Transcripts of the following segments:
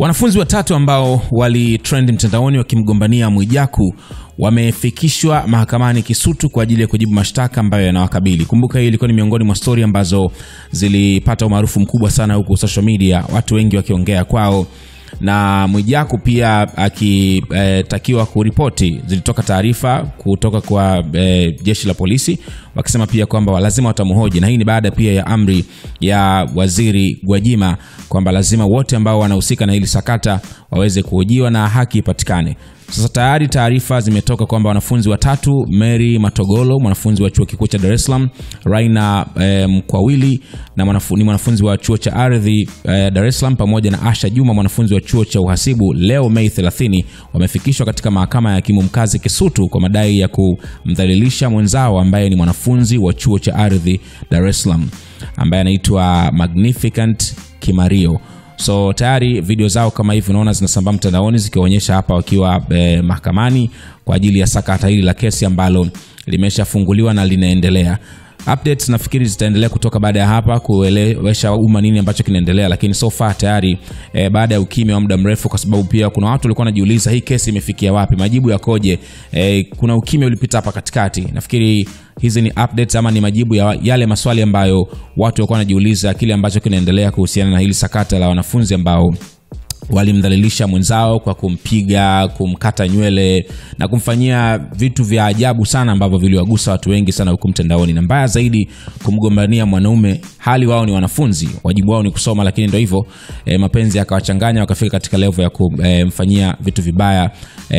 Wanafunzi watatu ambao walitrend mtandaoni wakimgombania Mwijaku wamefikishwa mahakamani Kisutu kwa ajili ya kujibu mashtaka ambayo yanawakabili. Kumbuka hii ilikuwa ni miongoni mwa story ambazo zilipata umaarufu mkubwa sana huko social media, watu wengi wakiongea kwao, na Mwijaku pia akitakiwa kuripoti. Zilitoka taarifa kutoka kwa jeshi la polisi wakisema pia kwamba lazima watamhoji, na hii ni baada pia ya amri ya Waziri Gwajima kwamba lazima wote ambao wanahusika na hili sakata waweze kuhojiwa na haki ipatikane. Sasa tayari taarifa zimetoka kwamba wanafunzi watatu, Mary Matogolo, mwanafunzi wa chuo kikuu cha Dar es Salaam, Raina Mkwawili na mwanafunzi wa chuo cha Ardhi Dar es Salaam, pamoja na Asha Juma, mwanafunzi wa chuo cha Uhasibu, leo Mei 30 wamefikishwa katika mahakama ya hakimu mkazi Kisutu kwa madai ya kumdhalilisha mwenzao ambaye ni mwanafunzi wa chuo cha Ardhi Dar es Salaam ambaye anaitwa Magnificent Kimario. So tayari video zao kama hivi unaona zinasambaa mtandaoni zikionyesha hapa wakiwa mahakamani kwa ajili ya sakata hili la kesi ambalo limeshafunguliwa na linaendelea. Updates nafikiri zitaendelea kutoka baada ya hapa kuelewesha umma nini ambacho kinaendelea, lakini so far tayari baada ya ukimya wa muda mrefu, kwa sababu pia kuna watu walikuwa wanajiuliza hii kesi imefikia wapi, majibu yakoje, kuna ukimya ulipita hapa katikati. Nafikiri hizi ni updates ama ni majibu ya yale maswali ambayo watu walikuwa wanajiuliza, kile ambacho kinaendelea kuhusiana na hili sakata la wanafunzi ambao walimdhalilisha mwenzao kwa kumpiga, kumkata nywele na kumfanyia vitu vya ajabu sana ambavyo viliwagusa watu wengi sana huko mtandaoni, na mbaya zaidi kumgombania mwanaume hali wao ni wanafunzi, wajibu wao ni kusoma, lakini ndio hivyo mapenzi yakawachanganya wakafika katika level ya kumfanyia vitu vibaya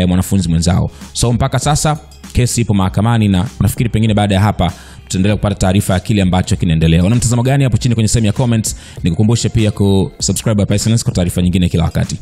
mwanafunzi mwenzao. So mpaka sasa kesi ipo mahakamani na nafikiri pengine baada ya hapa tutaendelea kupata taarifa ya kile ambacho kinaendelea. Una mtazamo gani hapo chini kwenye sehemu ya comments? Nikukumbushe pia kusubscribe hapa SnS kwa taarifa nyingine kila wakati.